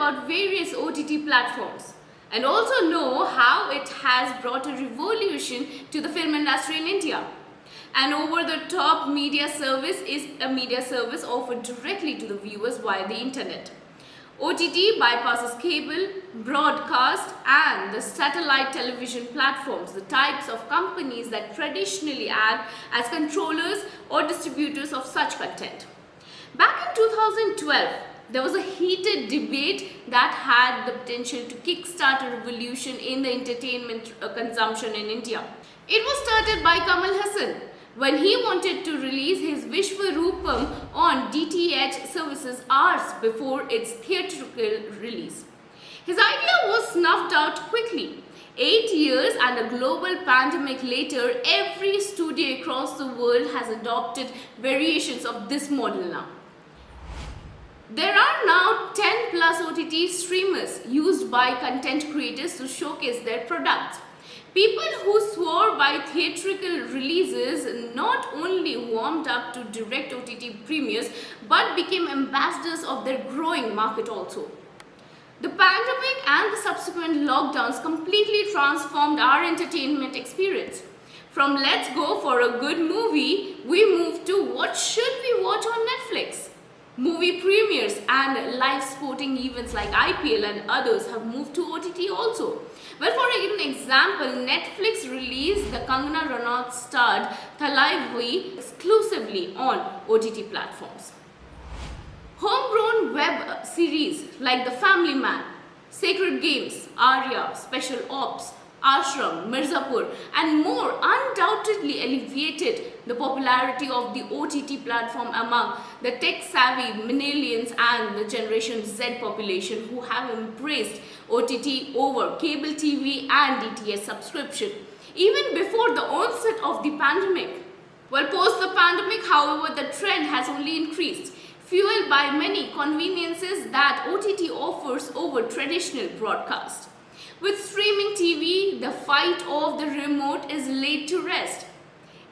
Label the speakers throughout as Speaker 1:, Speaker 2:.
Speaker 1: about various OTT platforms and also know how it has brought a revolution to the film industry in India. An over-the-top media service is a media service offered directly to the viewers via the internet. OTT bypasses cable, broadcast and the satellite television platforms, the types of companies that traditionally act as controllers or distributors of such content. Back in 2012, there was a heated debate that had the potential to kickstart a revolution in the entertainment consumption in India. It was started by Kamal Hassan when he wanted to release his Vishwarupam on DTH services hours before its theatrical release. His idea was snuffed out quickly. 8 years and a global pandemic later, every studio across the world has adopted variations of this model now. There are now 10 plus OTT streamers used by content creators to showcase their products. People who swore by theatrical releases not only warmed up to direct OTT premieres but became ambassadors of their growing market also. The pandemic and the subsequent lockdowns completely transformed our entertainment experience. From let's go for a good movie, we moved to what should we watch on Netflix. Movie premieres and live sporting events like IPL and others have moved to OTT also. Well, for an example, Netflix released the Kangana Ranaut starred Thalaivi exclusively on OTT platforms. Homegrown web series like The Family Man, Sacred Games, Arya, Special Ops, Ashram, Mirzapur and more undoubtedly alleviated the popularity of the OTT platform among the tech-savvy millennials and the Generation Z population who have embraced OTT over cable TV and DTH subscription even before the onset of the pandemic. Well, post the pandemic, however, the trend has only increased, fueled by many conveniences that OTT offers over traditional broadcast. With streaming TV, the fight of the remote is laid to rest.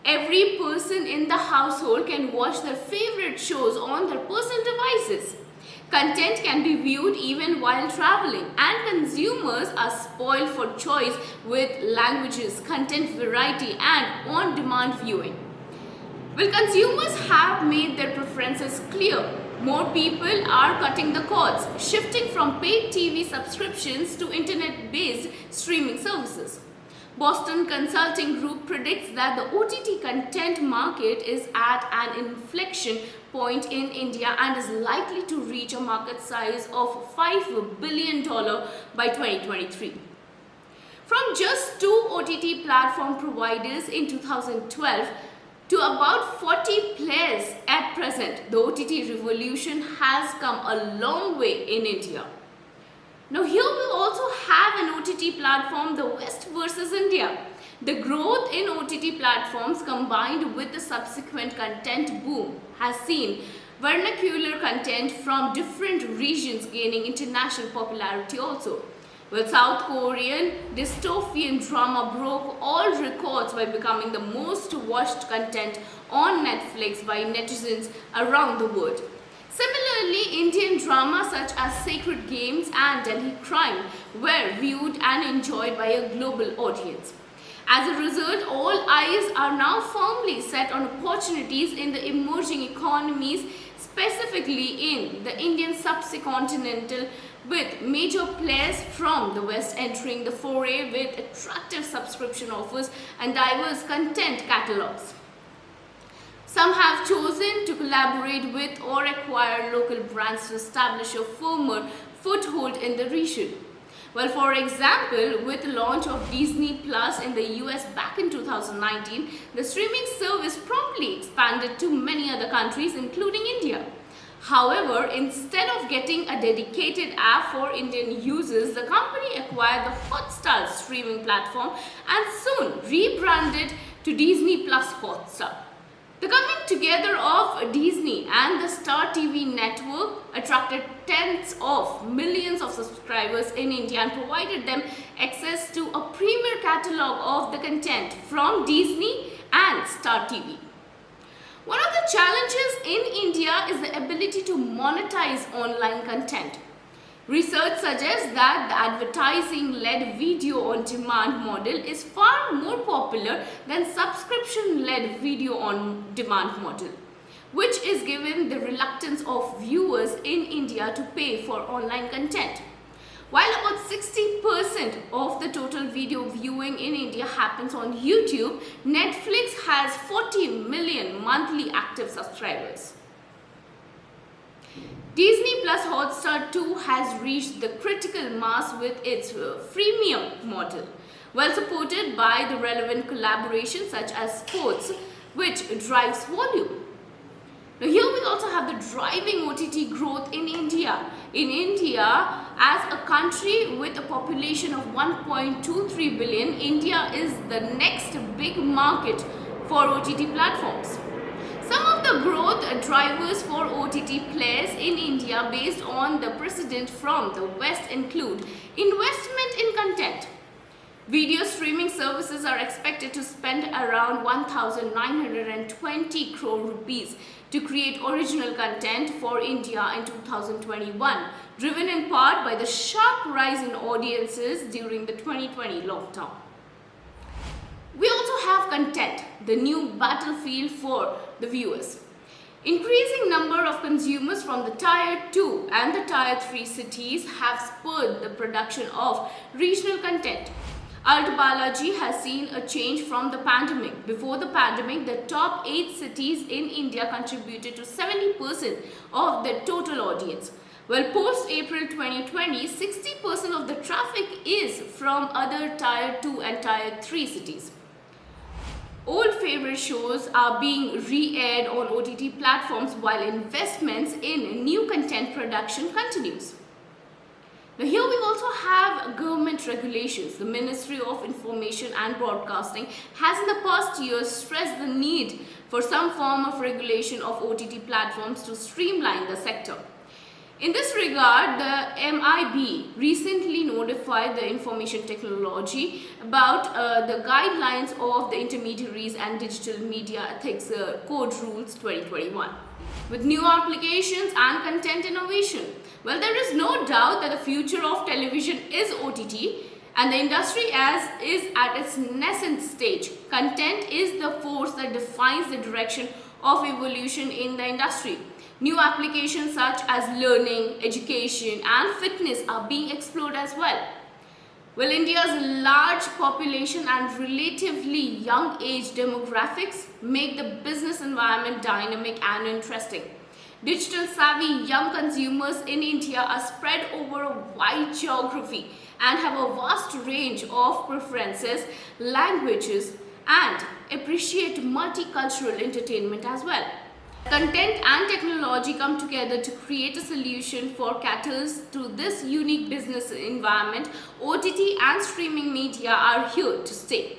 Speaker 1: Every person in the household can watch their favorite shows on their personal devices. Content can be viewed even while traveling, and consumers are spoiled for choice with languages, content variety and on-demand viewing. Well, consumers have made their preferences clear. More people are cutting the cords, shifting from paid TV subscriptions to internet-based streaming services. Boston Consulting Group predicts that the OTT content market is at an inflection point in India and is likely to reach a market size of $5 billion by 2023. From just 2 OTT platform providers in 2012 to about 40 players at present, the OTT revolution has come a long way in India. Now here we also have an OTT platform, the West versus India. The growth in OTT platforms combined with the subsequent content boom has seen vernacular content from different regions gaining international popularity also. Well, South Korean dystopian drama broke all records by becoming the most watched content on Netflix by netizens around the world. Similarly, Indian dramas such as Sacred Games and Delhi Crime were viewed and enjoyed by a global audience. As a result, all eyes are now firmly set on opportunities in the emerging economies, specifically in the Indian subcontinental, with major players from the West entering the foray with attractive subscription offers and diverse content catalogs. Some have chosen to collaborate with or acquire local brands to establish a firmer foothold in the region. Well, for example, with the launch of Disney Plus in the US back in 2019, the streaming service promptly expanded to many other countries, including India. However, instead of getting a dedicated app for Indian users, the company acquired the Hotstar streaming platform and soon rebranded to Disney+HOTSTAR. The coming together of Disney and the Star TV network attracted tens of millions of subscribers in India and provided them access to a premier catalog of the content from Disney and Star TV. One of the challenges in India is the ability to monetize online content. Research suggests that the advertising-led video-on-demand model is far more popular than subscription-led video-on-demand model, which is given the reluctance of viewers in India to pay for online content. While about 60% of the total video viewing in India happens on YouTube, Netflix has 40 million monthly active subscribers. Disney+HOTSTAR 2 has reached the critical mass with its freemium model, well supported by the relevant collaborations such as sports, which drives volume. Now here we also have the driving OTT growth in India. In India, as a country with a population of 1.23 billion, India is the next big market for OTT platforms. Some of the growth drivers for OTT players in India based on the precedent from the West include investment in content. Video streaming services are expected to spend around 1,920 crore rupees to create original content for India in 2021, driven in part by the sharp rise in audiences during the 2020 lockdown. We also have content, the new battlefield for the viewers. Increasing number of consumers from the Tier 2 and the Tier 3 cities have spurred the production of regional content. Alt Balaji has seen a change from the pandemic. Before the pandemic, the top 8 cities in India contributed to 70% of the total audience. Well, post-April 2020, 60% of the traffic is from other Tier 2 and Tier 3 cities. Old favorite shows are being re-aired on OTT platforms while investments in new content production continues. Now here we also have government regulations. The Ministry of Information and Broadcasting has in the past years stressed the need for some form of regulation of OTT platforms to streamline the sector. In this regard, the MIB recently notified the Information Technology about the guidelines of the Intermediaries and Digital Media Ethics Code Rules 2021 with new applications and content innovation. Well, there is no doubt that the future of television is OTT and the industry is at its nascent stage. Content is the force that defines the direction of evolution in the industry. New applications such as learning, education and fitness are being explored as well. Well, India's large population and relatively young age demographics make the business environment dynamic and interesting. Digital savvy young consumers in India are spread over a wide geography and have a vast range of preferences, languages and appreciate multicultural entertainment as well. Content and technology come together to create a solution for catalysts to this unique business environment. OTT and streaming media are here to stay.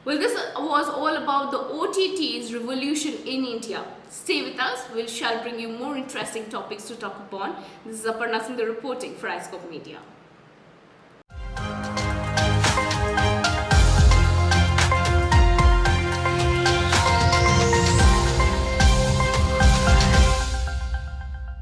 Speaker 1: Well, this was all about the OTT's revolution in India. Stay with us, we shall bring you more interesting topics to talk upon. This is Aparna Sundar reporting for iScope Media.